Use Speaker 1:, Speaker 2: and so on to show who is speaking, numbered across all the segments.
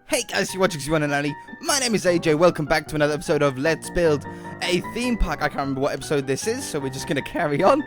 Speaker 1: Hey guys, you're watching one and only. My name is AJ. Welcome back to another episode of Let's Build a Theme Park. I can't remember what episode this is, so we're just going to carry on.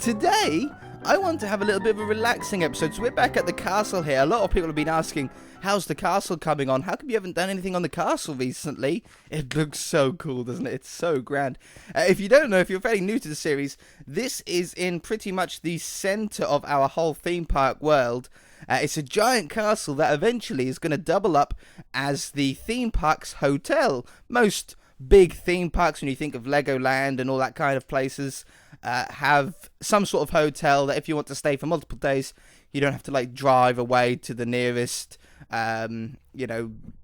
Speaker 1: Today, I want to have a little bit of a relaxing episode. So we're back at the castle here. A lot of people have been asking, how's the castle coming on? How come you haven't done anything on the castle recently? It looks so cool, doesn't it? It's so grand. If you don't know, if you're fairly new to the series, this is in pretty much the center of our whole theme park world. It's a giant castle that eventually is going to double up as the theme park's hotel. Most big theme parks, when you think of Legoland and all that kind of places, have some sort of hotel that if you want to stay for multiple days, you don't have to like drive away to the nearest, bed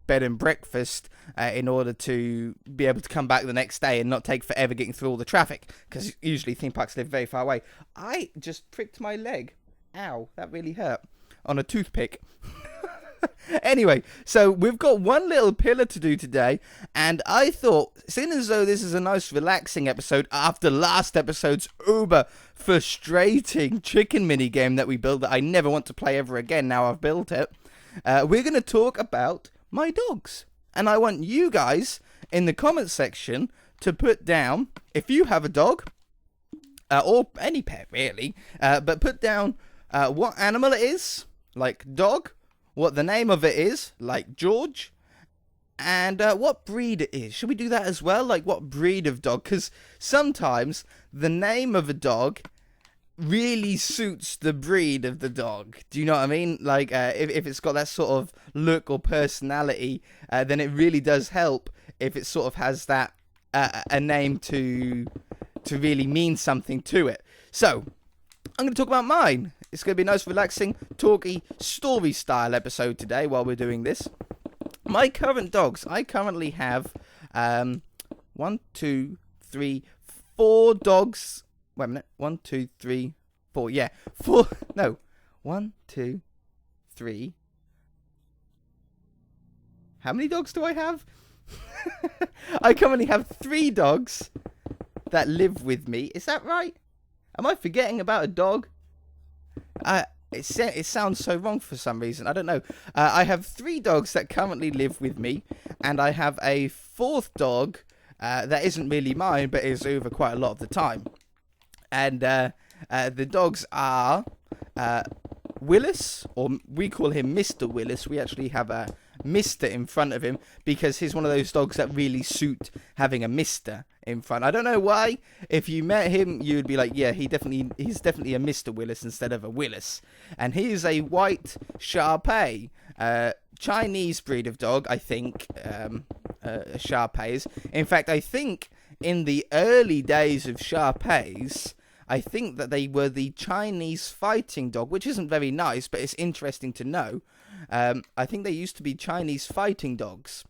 Speaker 1: and breakfast in order to be able to come back the next day and not take forever getting through all the traffic, because usually theme parks live very far away. I just pricked my leg. Ow, that really hurt. On a toothpick. Anyway, so we've got one little pillar to do today, and I thought, seeing as though this is a nice relaxing episode after last episode's uber frustrating chicken mini game that we built that I never want to play ever again now I've built it, we're going to talk about my dogs. And I want you guys in the comment section to put down, if you have a dog, or any pet really, but put down what animal it is, like dog, what the name of it is, like George, and what breed it is. Should we do that as well? Like what breed of dog? Because sometimes the name of a dog really suits the breed of the dog. Do you know what I mean? Like if it's got that sort of look or personality, then it really does help if it sort of has that a name to really mean something to it. So I'm going to talk about mine. It's going to be a nice, relaxing, talky, story-style episode today while we're doing this. My current dogs. I currently have 4 dogs. Wait a minute. 1, 2, 3, 4. Yeah. 4. No. 1, 2, 3. How many dogs do I have? I currently have 3 dogs that live with me. Is that right? Am I forgetting about a dog? It sounds so wrong for some reason. I don't know. I have 3 dogs that currently live with me, and I have a 4th dog that isn't really mine, but is over quite a lot of the time. And the dogs are Willis, or we call him Mr. Willis. We actually have a Mr. in front of him because he's one of those dogs that really suit having a Mr. in front. I don't know why. If you met him, you would be like, yeah, he's definitely a Mr. Willis instead of a Willis. And he is a white Shar-Pei, Chinese breed of dog, I think. Shar-Peis. In fact, I think in the early days of Shar-Peis, I think that they were the Chinese fighting dog, which isn't very nice, but it's interesting to know. I think they used to be Chinese fighting dogs.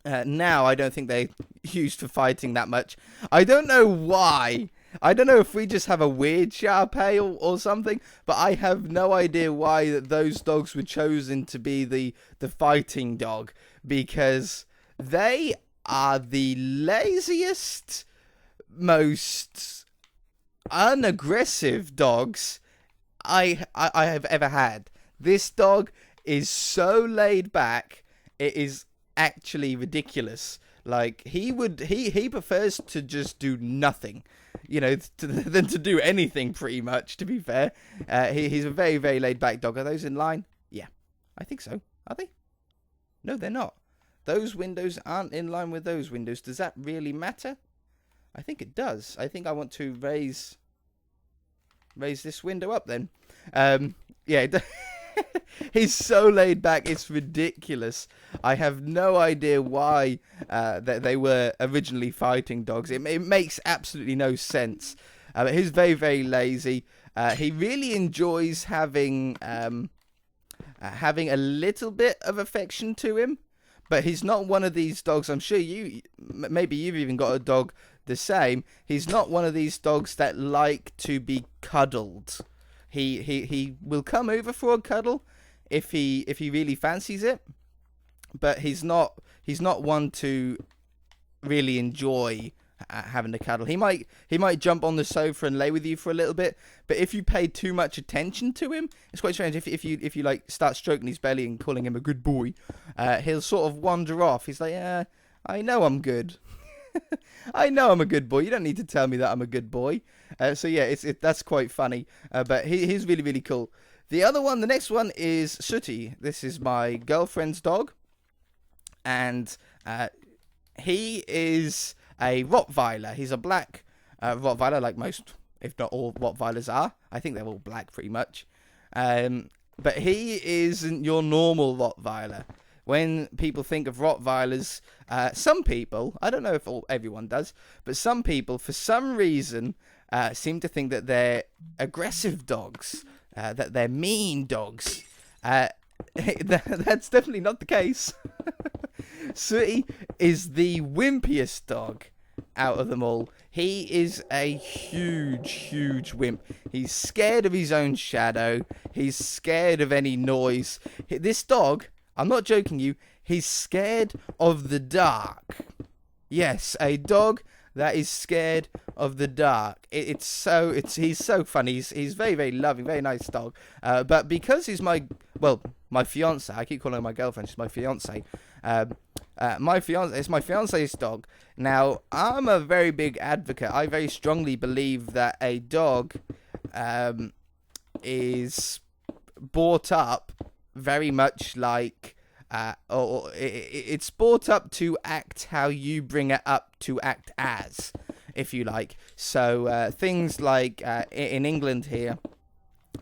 Speaker 1: Now, I don't think they're used for fighting that much. I don't know why. I don't know if we just have a weird Shar-Pei or something, but I have no idea why that those dogs were chosen to be the fighting dog, because they are the laziest, most unaggressive dogs I have ever had. This dog is so laid back, it is actually ridiculous. Like he prefers to just do nothing, than to do anything, pretty much, to be fair. He's a very, very laid back dog. Are those in line? Yeah, I think so. Are they? No, they're not. Those windows aren't in line with those windows. Does that really matter? I think it does. I think I want to raise this window up then. He's so laid back, it's ridiculous. I have no idea why that they were originally fighting dogs. It makes absolutely no sense. He's very, very lazy. He really enjoys having a little bit of affection to him, but he's not one of these dogs. I'm sure maybe you've even got a dog the same. He's not one of these dogs that like to be cuddled. He will come over for a cuddle if he really fancies it, but he's not one to really enjoy having a cuddle. He might jump on the sofa and lay with you for a little bit, but if you pay too much attention to him, it's quite strange. If you like start stroking his belly and calling him a good boy, he'll sort of wander off. He's like, I know I'm good. I know I'm a good boy. You don't need to tell me that I'm a good boy. So yeah, that's quite funny. But he's really, really cool. The next one is Sooty. This is my girlfriend's dog, and he is a Rottweiler. He's a black Rottweiler, like most, if not all, Rottweilers are. I think they're all black, pretty much. But he isn't your normal Rottweiler. When people think of Rottweilers, some people, I don't know if everyone does, but some people, for some reason, seem to think that they're aggressive dogs, that they're mean dogs. That's definitely not the case. Sooty is the wimpiest dog out of them all. He is a huge, huge wimp. He's scared of his own shadow. He's scared of any noise. This dog, I'm not joking you, he's scared of the dark. Yes, a dog that is scared of the dark. He's so funny. He's very, very loving, very nice dog. But because he's my fiance, I keep calling her my girlfriend. She's my fiance. It's my fiance's dog. Now, I'm a very big advocate. I very strongly believe that a dog is brought up very much like, it's brought up to act how you bring it up to act as, if you like. So things like in England here,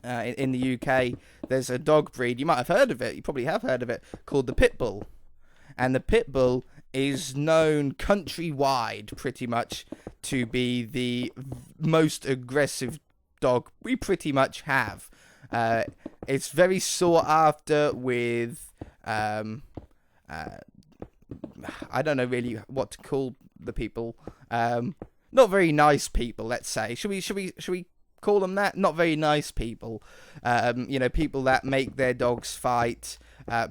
Speaker 1: in the UK, there's a dog breed, you might have heard of it, you probably have heard of it, called the Pit Bull. And the Pit Bull is known countrywide, pretty much, to be the most aggressive dog we pretty much have. It's very sought after with, I don't know really what to call the people. Not very nice people, let's say. Should we call them that? Not very nice people. People that make their dogs fight.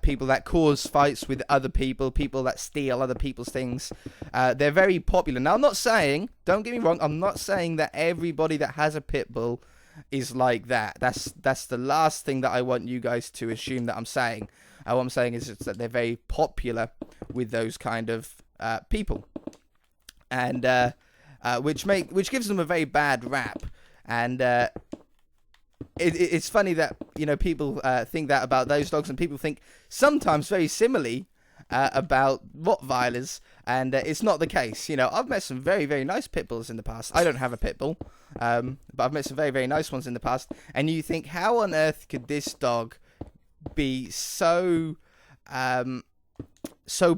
Speaker 1: People that cause fights with other people, people that steal other people's things. They're very popular. Now, I'm not saying, don't get me wrong, I'm not saying that everybody that has a pit bull is like that. That's the last thing that I want you guys to assume that I'm saying. What I'm saying is that they're very popular with those kind of people, and which gives them a very bad rap. And it's funny that people think that about those dogs, and people think sometimes very similarly about Rottweilers, and it's not the case. I've met some very, very nice pit bulls in the past. I don't have a pit bull, but I've met some very, very nice ones in the past. And you think, how on earth could this dog be so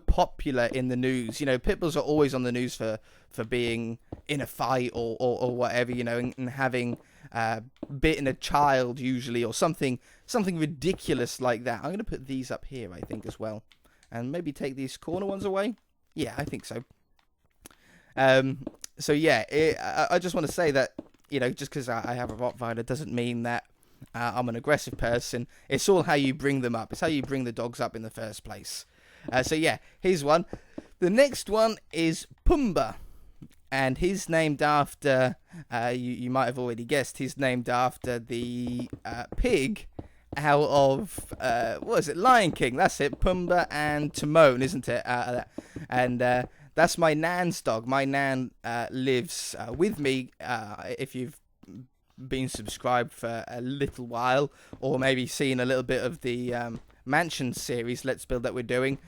Speaker 1: popular in the news? Pit bulls are always on the news for being in a fight or whatever, and having bitten a child usually, or something ridiculous like that. I'm going to put these up here, I think, as well, and maybe take these corner ones away. Yeah, I think so. So yeah, I just want to say that, just because I have a Rottweiler doesn't mean that I'm an aggressive person. It's all how you bring them up. It's how you bring the dogs up in the first place. So yeah, here's one. The next one is Pumbaa. And he's named after, you might have already guessed, he's named after the pig out of, what is it, Lion King, that's it, Pumbaa and Timon, isn't it? And that's my nan's dog. My nan lives with me. If you've been subscribed for a little while, or maybe seen a little bit of the Mansion series, Let's Build, that we're doing,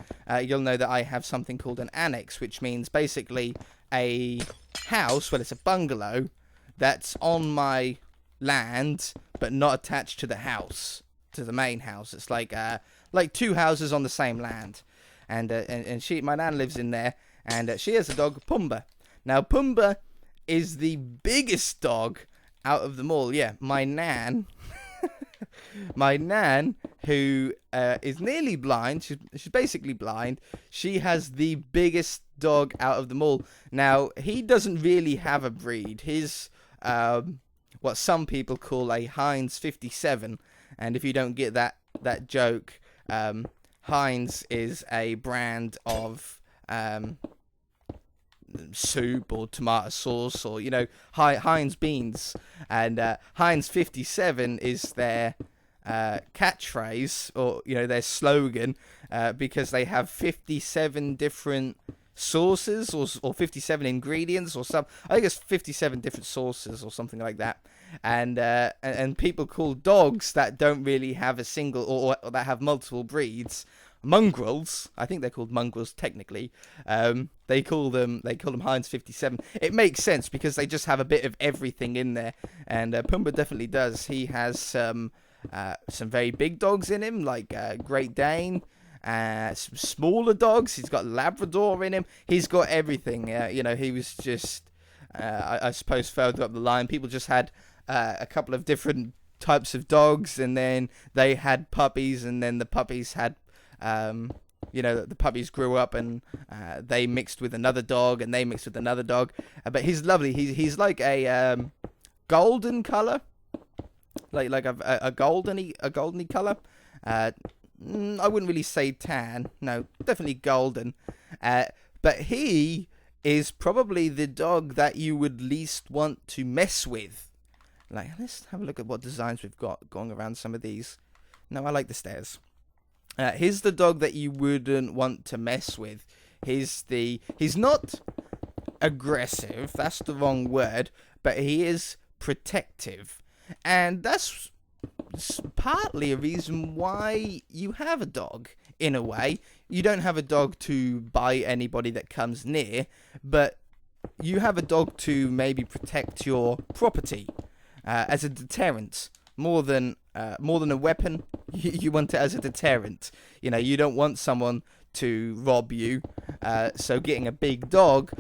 Speaker 1: you'll know that I have something called an annex, which means basically a house, well, it's a bungalow that's on my land but not attached to the house, to the main house. It's like two houses on the same land, and my nan lives in there, and she has a dog, Pumbaa. Now, Pumbaa is the biggest dog out of them all. Yeah, my nan who is nearly blind, she's basically blind, she has the biggest dog out of them all. Now, he doesn't really have a breed. His what some people call a Heinz 57, and if you don't get that joke, Heinz is a brand of soup or tomato sauce, or Heinz beans. And Heinz 57 is their catchphrase, or their slogan, because they have 57 different sauces, or 57 ingredients, or I think it's 57 different sauces or something like that. And people call dogs that don't really have a single, or that have multiple breeds, mongrels. I think they're called mongrels technically. They call them Heinz 57. It makes sense because they just have a bit of everything in there, and Pumbaa definitely does. He has some very big dogs in him, like Great Dane. Some smaller dogs. He's got Labrador in him. He's got everything. He was just, I suppose, further up the line, people just had a couple of different types of dogs, and then they had puppies, and then the puppies had, the puppies grew up, and they mixed with another dog, and they mixed with another dog. But he's lovely. He's like a golden color, like a goldeny color. I wouldn't really say tan. No, definitely golden. But he is probably the dog that you would least want to mess with. Like, let's have a look at what designs we've got going around some of these. No, I like the stairs. Here's the dog that you wouldn't want to mess with. He's not aggressive. That's the wrong word. But he is protective. And that's partly a reason why you have a dog, in a way. You don't have a dog to bite anybody that comes near, but you have a dog to maybe protect your property, as a deterrent, more than a weapon. You want it as a deterrent. You don't want someone to rob you, so getting a big dog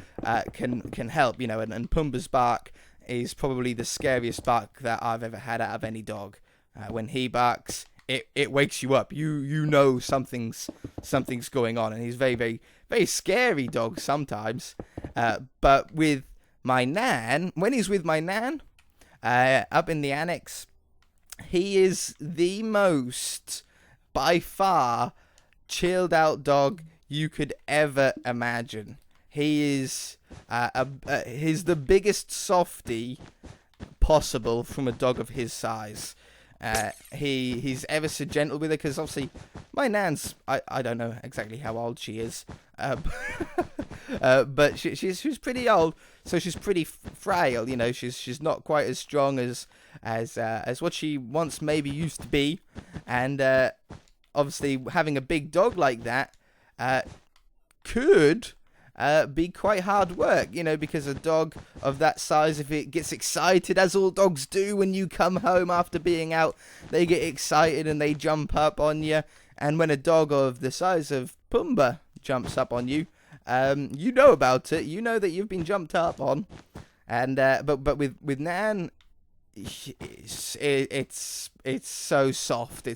Speaker 1: can help. And Pumbaa's bark is probably the scariest bark that I've ever had out of any dog. When he barks, it wakes you up. You know something's going on, and he's very, very, very scary dog sometimes. But with my nan, when he's with my nan, up in the annex, he is the most, by far, chilled out dog you could ever imagine. He is he's the biggest softie possible from a dog of his size. He's ever so gentle with her, because obviously my nan's, I don't know exactly how old she is, but she's pretty old, so she's pretty frail. She's not quite as strong as what she once maybe used to be, and obviously having a big dog like that could be quite hard work, because a dog of that size, if it gets excited, as all dogs do when you come home after being out, they get excited and they jump up on you. And when a dog of the size of Pumbaa jumps up on you, you know about it. You know that you've been jumped up on. And but with Nan, it's so soft.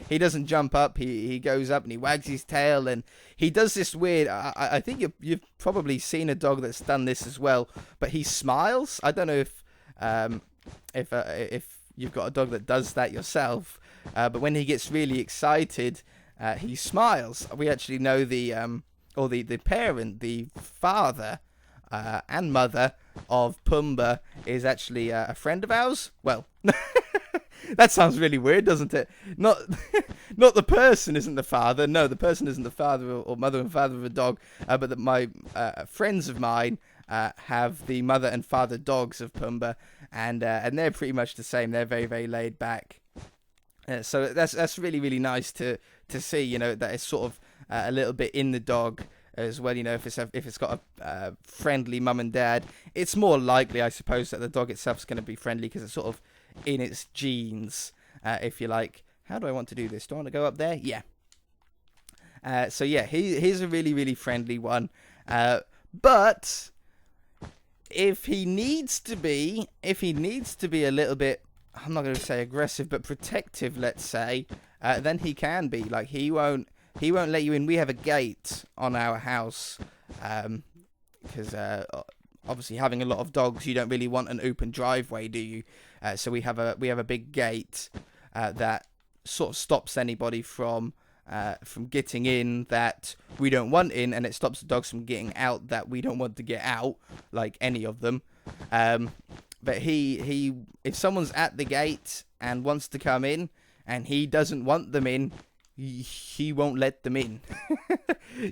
Speaker 1: He doesn't jump up. He goes up and he wags his tail, and he does this weird. I think you've probably seen a dog that's done this as well. But he smiles. I don't know if you've got a dog that does that yourself. But when he gets really excited, he smiles. We actually know the parent, the father and mother of Pumbaa is actually a friend of ours. Well, that sounds really weird, doesn't it? Not the person isn't the father. No, the person isn't the father or mother and father of a dog. But that my friends of mine have the mother and father dogs of Pumbaa, and they're pretty much the same. They're very, very laid back. So that's really, really nice to see. That it's sort of a little bit in the dog as well. If it's got a friendly mum and dad, it's more likely, I suppose, that the dog itself is going to be friendly, because it's sort of in its genes, if you like. How do I want to do this? Do I want to go up there? Yeah. So yeah, he's a really, really friendly one. But if he needs to be a little bit, I'm not going to say aggressive, but protective, let's say, then he can be. Like, he won't let you in. We have a gate on our house, because obviously having a lot of dogs, you don't really want an open driveway, do you? So we have a big gate that sort of stops anybody from from getting in that we don't want in, and it stops the dogs from getting out that we don't want to get out, like any of them. But he if someone's at the gate and wants to come in and he doesn't want them in, he won't let them in.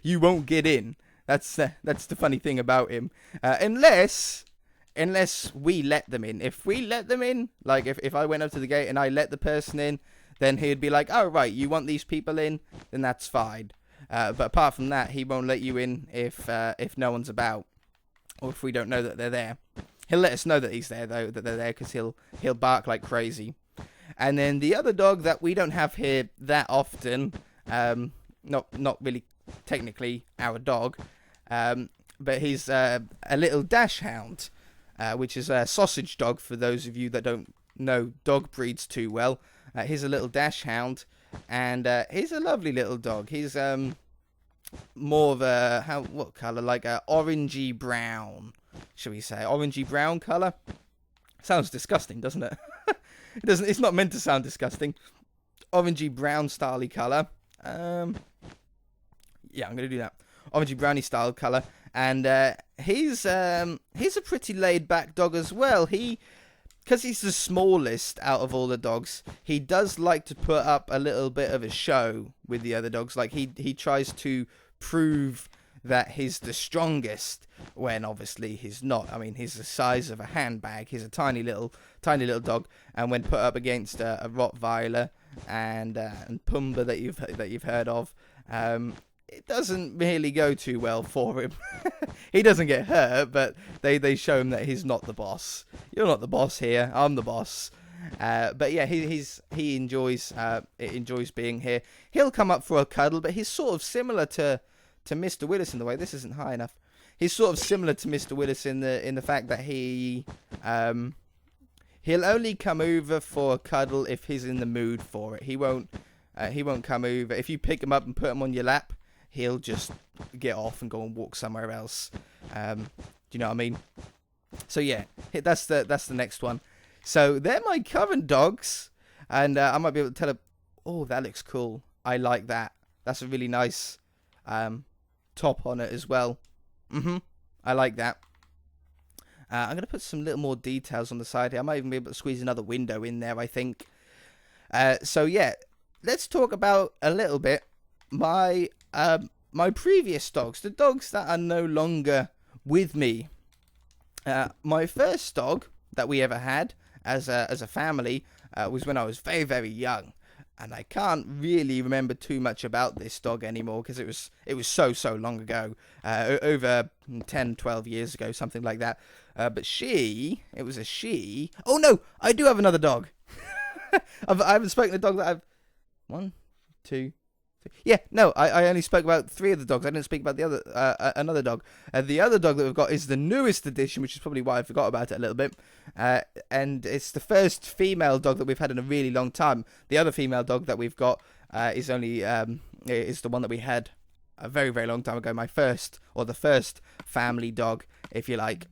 Speaker 1: You won't get in. That's the funny thing about him. Unless we let them in. If we let them in, like if I went up to the gate and I let the person in, then he'd be like, oh, right, you want these people in? Then that's fine. But apart from that, he won't let you in if no one's about, or if we don't know that they're there. He'll let us know that he's there, though, that they're there, because he'll bark like crazy. And then the other dog that we don't have here that often, not really technically our dog, but he's a little dash hound, which is a sausage dog for those of you that don't know dog breeds too well. He's a little dash hound, and he's a lovely little dog. He's more of a what color? Like a orangey brown, shall we say? Orangey brown color. Sounds disgusting, doesn't it? It doesn't. It's not meant to sound disgusting. Orangey brown styley color. Yeah, I'm gonna do that. Orangey browny style color, and he's a pretty laid back dog as well. Because he's the smallest out of all the dogs, he does like to put up a little bit of a show with the other dogs. Like he tries to prove that he's the strongest, when obviously he's not. I mean, he's the size of a handbag. He's a tiny little dog, and when put up against a Rottweiler and Pumba that you've heard of, it doesn't really go too well for him. He doesn't get hurt, but they show him that he's not the boss. You're not the boss here. I'm the boss. But yeah, he enjoys being here. He'll come up for a cuddle, but he's sort of similar to Mr. Willis in the way. This isn't high enough. He's sort of similar to Mr. Willis in the fact that he'll only come over for a cuddle if he's in the mood for it. He won't come over if you pick him up and put him on your lap. He'll just get off and go and walk somewhere else. Do you know what I mean? So yeah, that's the next one. So they're my current dogs, and I might be able to tell him, oh, that looks cool. I like that. That's a really nice top on it as well. I like that. I'm going to put some little more details on the side here. I might even be able to squeeze another window in there, I think. So yeah, let's talk about a little bit my previous dogs, the dogs that are no longer with me. My first dog that we ever had as a family was when I was very, very young, and I can't really remember too much about this dog anymore because it was so long ago, over 10, 12 years ago, something like that. But it was a she. Oh no, I do have another dog. I haven't spoken to a dog that I've 1, 2. Yeah, no, I only spoke about 3 of the dogs. I didn't speak about the other another dog. The other dog that we've got is the newest edition, which is probably why I forgot about it a little bit. And it's the first female dog that we've had in a really long time. The other female dog that we've got is only is the one that we had a very, very long time ago. The first family dog, if you like.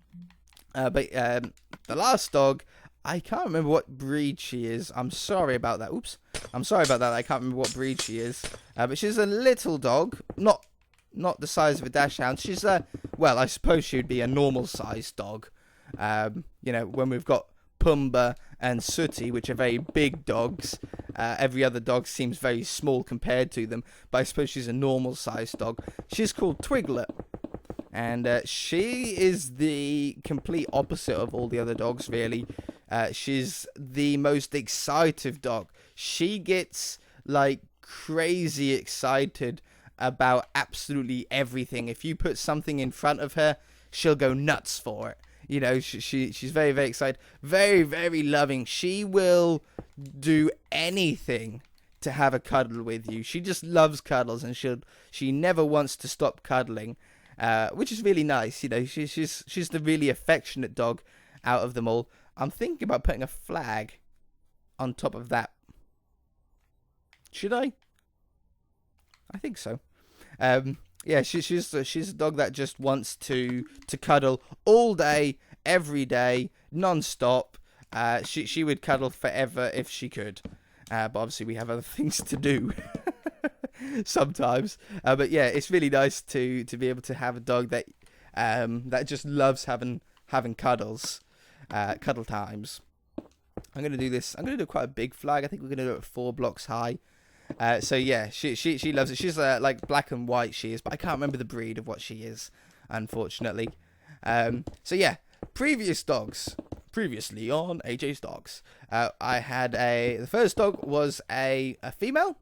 Speaker 1: But the last dog, I can't remember what breed she is. I'm sorry about that. Oops. I'm sorry about that. I can't remember what breed she is. But she's a little dog. Not the size of a dachshund. She's well, I suppose she would be a normal sized dog. When we've got Pumba and Sooty, which are very big dogs. Every other dog seems very small compared to them. But I suppose she's a normal sized dog. She's called Twiglet. And she is the complete opposite of all the other dogs, really. She's the most excited dog. She gets, like, crazy excited about absolutely everything. If you put something in front of her, she'll go nuts for it. You know, she's very, very excited. Very, very loving. She will do anything to have a cuddle with you. She just loves cuddles, and she never wants to stop cuddling. Which is really nice, you know. She's the really affectionate dog out of them all. I'm thinking about putting a flag on top of that. Should I? I think so. Yeah, she's a dog that just wants to cuddle all day, every day, non-stop. She would cuddle forever if she could. But obviously we have other things to do. sometimes. But yeah, it's really nice to be able to have a dog that that just loves having cuddles, cuddle times. I'm gonna do this. I'm gonna do quite a big flag. I think we're gonna do it 4 blocks high. So yeah, she loves it. She's like black and white. She is, but I can't remember the breed of what she is, unfortunately. So yeah, previously on AJ's Dogs, I had the first dog was a female,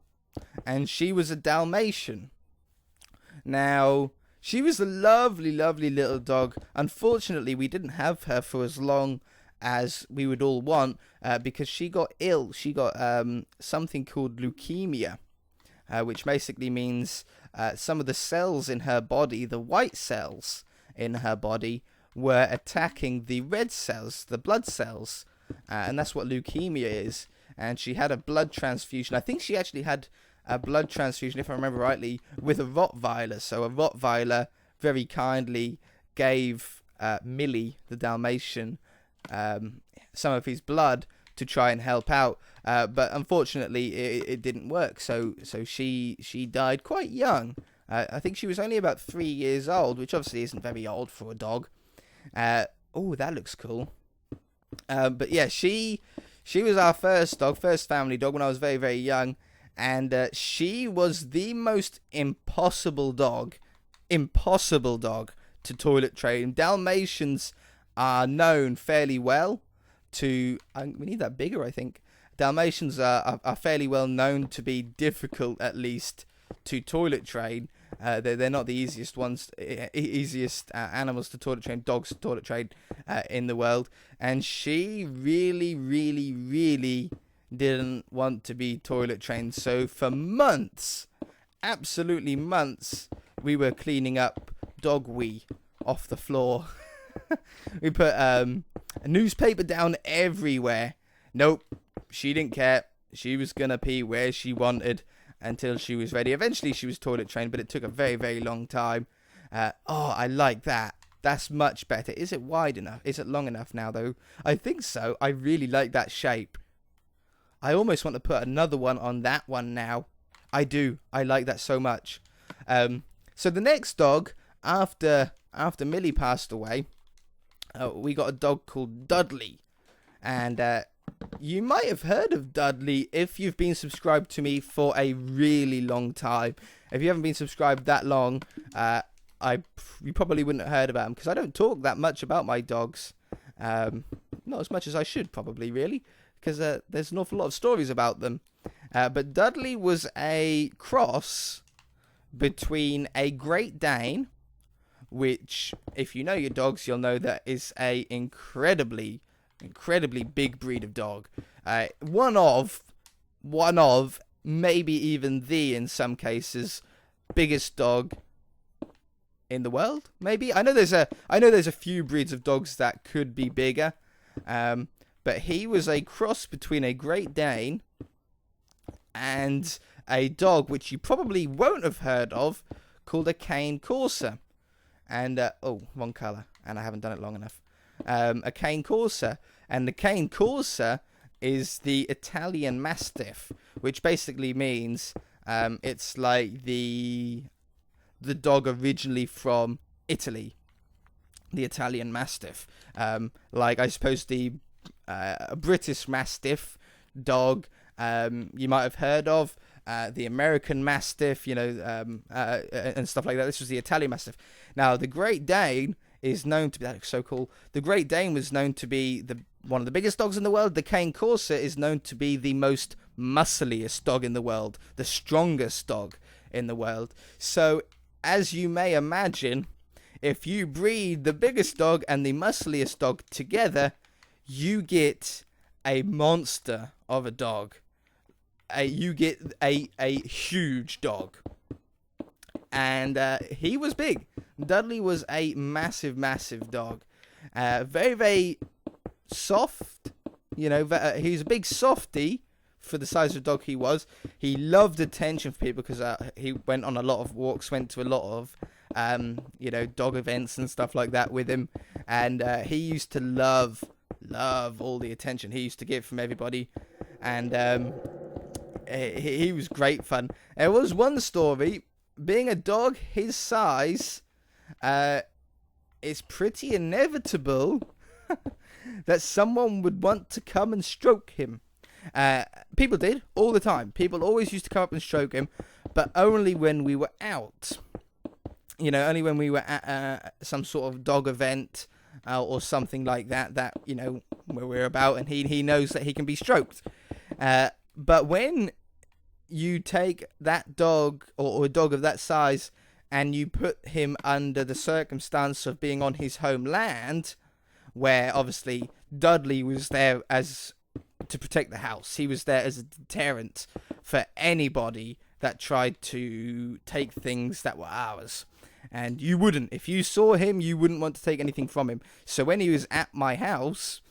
Speaker 1: and she was a Dalmatian. Now, she was a lovely, lovely little dog. Unfortunately, we didn't have her for as long as we would all want, because she got ill. She got something called leukemia, which basically means some of the cells in her body, the white cells in her body, were attacking the red cells, the blood cells, and that's what leukemia is. And she had a blood transfusion. I think she actually had a blood transfusion, if I remember rightly, with a Rottweiler. So a Rottweiler very kindly gave Millie, the Dalmatian, some of his blood to try and help out, but unfortunately it didn't work. So she died quite young. I think she was only about 3 years old, which obviously isn't very old for a dog. Oh, that looks cool. But yeah, she was our first family dog when I was very, very young, and she was the most impossible dog to toilet train. Dalmatians are known fairly well to... we need that bigger, I think. Dalmatians are fairly well known to be difficult, at least, to toilet train. They're not the easiest animals to toilet train, dogs to toilet train in the world. And she really, really, really didn't want to be toilet trained. So for months, absolutely months, we were cleaning up dog wee off the floor. We put a newspaper down everywhere. Nope, she didn't care. She was gonna pee where she wanted until she was ready. Eventually she was toilet trained, but it took a very, very long time. Oh, I like that. That's much better. Is it wide enough? Is it long enough now, though? I think so. I really like that shape. I almost want to put another one on that one now. I do. I like that so much. So the next dog, after Millie passed away, we got a dog called Dudley. And you might have heard of Dudley if you've been subscribed to me for a really long time. If you haven't been subscribed that long, you probably wouldn't have heard about him, because I don't talk that much about my dogs. Not as much as I should, probably, really, because there's an awful lot of stories about them. But Dudley was a cross between a Great Dane, which, if you know your dogs, you'll know that is a incredibly big breed of dog. One of, maybe even the, in some cases, biggest dog in the world. Maybe I know there's a few breeds of dogs that could be bigger, but he was a cross between a Great Dane and a dog which you probably won't have heard of, called a Cane Corsa. And wrong colour, and I haven't done it long enough. A Cane Corsa, and the Cane Corsa is the Italian Mastiff, which basically means it's like the dog originally from Italy, the Italian Mastiff. Like, I suppose the British Mastiff dog you might have heard of, the American Mastiff, and stuff like that. This was the Italian Mastiff. Now, the Great Dane is known to be... That looks so cool. The Great Dane was known to be one of the biggest dogs in the world. The Cane Corsa is known to be the most muscliest dog in the world, the strongest dog in the world. So, as you may imagine, if you breed the biggest dog and the muscliest dog together, you get a monster of a dog. You get a huge dog. And he was big. Dudley was a massive, massive dog. Very, very soft. He's a big softie for the size of dog he was. He loved attention for people because he went on a lot of walks, went to a lot of, dog events and stuff like that with him. And he used to love all the attention he used to get from everybody. And he was great fun. There was one story, being a dog his size, it's pretty inevitable that someone would want to come and stroke him. People did, all the time. People always used to come up and stroke him, but only when we were out. You know, only when we were at some sort of dog event or something like that, you know, where we're about, and he knows that he can be stroked. But when you take that dog or a dog of that size and you put him under the circumstance of being on his homeland, where obviously Dudley was there as to protect the house. He was there as a deterrent for anybody that tried to take things that were ours. And you wouldn't. If you saw him, you wouldn't want to take anything from him. So when he was at my house,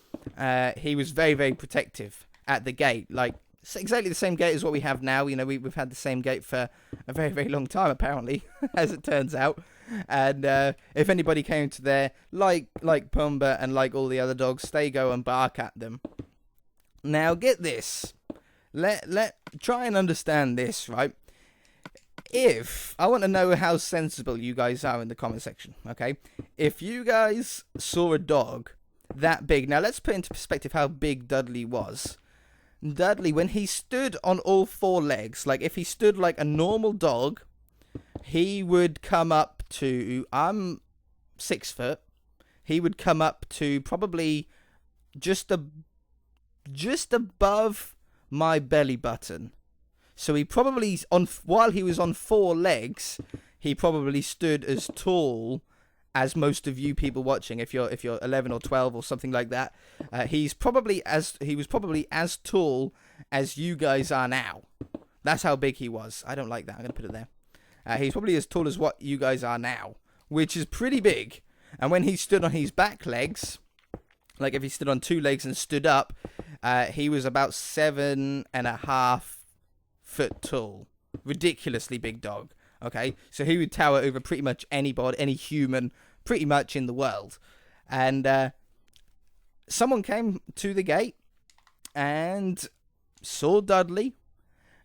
Speaker 1: he was very, very protective at the gate. Like, it's exactly the same gate as what we have now. You know, we've had the same gate for a very, very long time, apparently, as it turns out. And if anybody came to there, like Pumbaa and like all the other dogs, they go and bark at them. Now, get this. Try and understand this, right? If I want to know how sensible you guys are in the comment section, okay? If you guys saw a dog that big, now let's put into perspective how big Dudley was. Dudley, when he stood on all four legs, like if he stood like a normal dog, he would come up to, I'm 6 foot, he would come up to probably just above my belly button. So he probably, while he was on four legs, he probably stood as tall as most of you people watching. If you're 11 or 12 or something like that, he was probably as tall as you guys are now. That's how big he was. I don't like that. I'm gonna put it there. He's probably as tall as what you guys are now, which is pretty big. And when he stood on his back legs, like if he stood on two legs and stood up, he was about 7.5 foot tall. Ridiculously big dog. Okay, so he would tower over pretty much anybody, any human, pretty much in the world. And someone came to the gate and saw Dudley.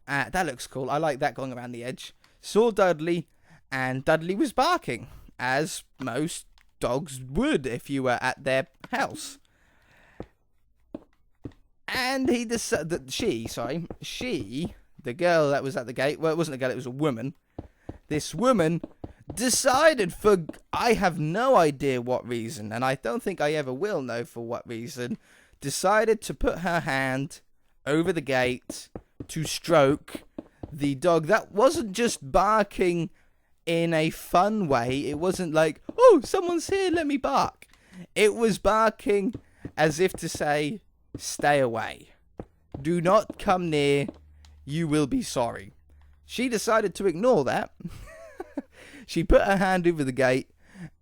Speaker 1: That looks cool. I like that going around the edge. Saw Dudley, and Dudley was barking, as most dogs would if you were at their house. And he decided, she, the girl that was at the gate, well, it wasn't a girl, it was a woman. This woman decided, for I have no idea what reason, and I don't think I ever will know for what reason, decided to put her hand over the gate to stroke the dog that wasn't just barking in a fun way. It wasn't like, oh, someone's here, let me bark. It was barking as if to say, stay away. Do not come near. You will be sorry. She decided to ignore that. She put her hand over the gate,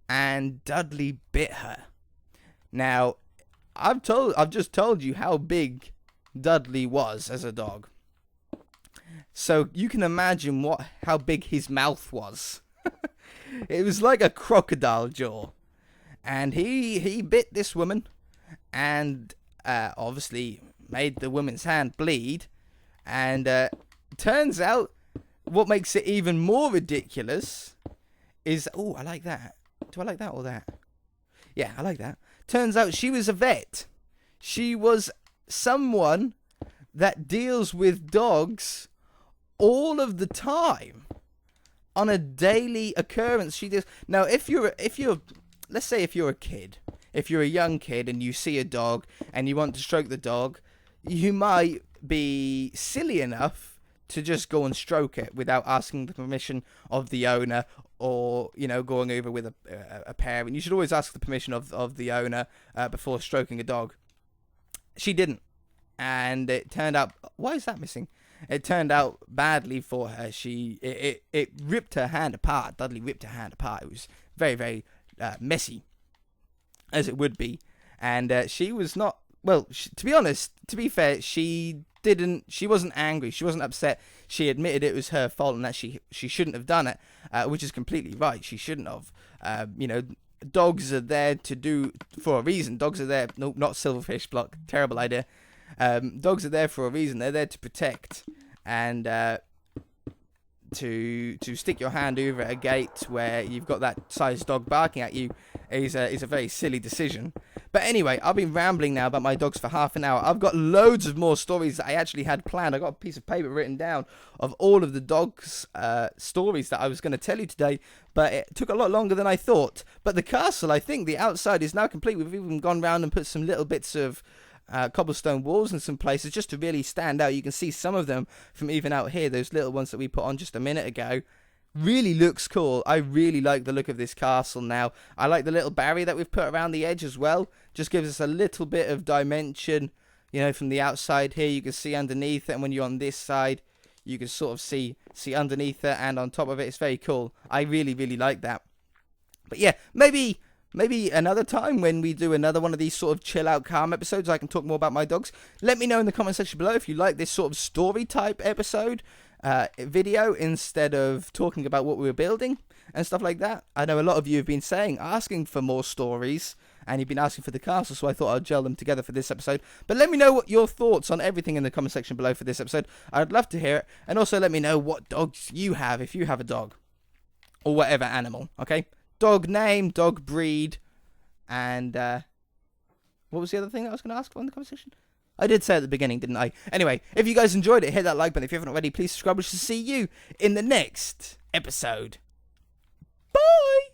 Speaker 1: and Dudley bit her. Now, I've just told you how big Dudley was as a dog. So you can imagine how big his mouth was. It was like a crocodile jaw. And he bit this woman, and obviously made the woman's hand bleed. And turns out, what makes it even more ridiculous is, oh, I like that. Do I like that or that? Yeah, I like that. Turns out she was a vet. She was someone that deals with dogs all of the time, on a daily occurrence. She does. Now, if you're, let's say if you're a kid, if you're a young kid and you see a dog and you want to stroke the dog, you might be silly enough to just go and stroke it without asking the permission of the owner, or, you know, going over with a parent. You should always ask the permission of the owner before stroking a dog. She didn't. And it turned out, why is that missing? It turned out badly for her. It ripped her hand apart. Dudley ripped her hand apart. It was very, very messy, as it would be. And she was not, well, to be honest, to be fair, she wasn't angry. She wasn't upset. She admitted it was her fault and that she shouldn't have done it, which is completely right. She shouldn't have. You know, dogs are there to do, for a reason. Dogs are there, no, not silverfish block, terrible idea. Dogs are there for a reason. They're there to protect. and to stick your hand over a gate where you've got that size dog barking at you is a very silly decision. But anyway, I've been rambling now about my dogs for half an hour. I've got loads of more stories that I actually had planned. I got a piece of paper written down of all of the dogs' stories that I was going to tell you today, but it took a lot longer than I thought. But the castle, I think the outside is now complete. We've even gone round and put some little bits of cobblestone walls in some places just to really stand out. You can see some of them from even out here, those little ones that we put on just a minute ago. Really looks cool. I really like the look of this castle now. I like the little barrier that we've put around the edge as well. Just gives us a little bit of dimension, you know, from the outside here. You can see underneath it, and when you're on this side, you can sort of see underneath it and on top of it. It's very cool. I really, really like that. But yeah, maybe another time when we do another one of these sort of chill out calm episodes, I can talk more about my dogs. Let me know in the comment section below if you like this sort of story type episode video instead of talking about what we were building and stuff like that. I know a lot of you have been asking for more stories, and you've been asking for the castle, so I thought I'd gel them together for this episode. But let me know what your thoughts on everything in the comment section below for this episode. I'd love to hear it. And also let me know what dogs you have, if you have a dog or whatever animal, okay? Dog name, dog breed, and what was the other thing that I was going to ask for in the comment section? I did say at the beginning, didn't I? Anyway, if you guys enjoyed it, hit that like button. If you haven't already, please subscribe. We shall see you in the next episode. Bye!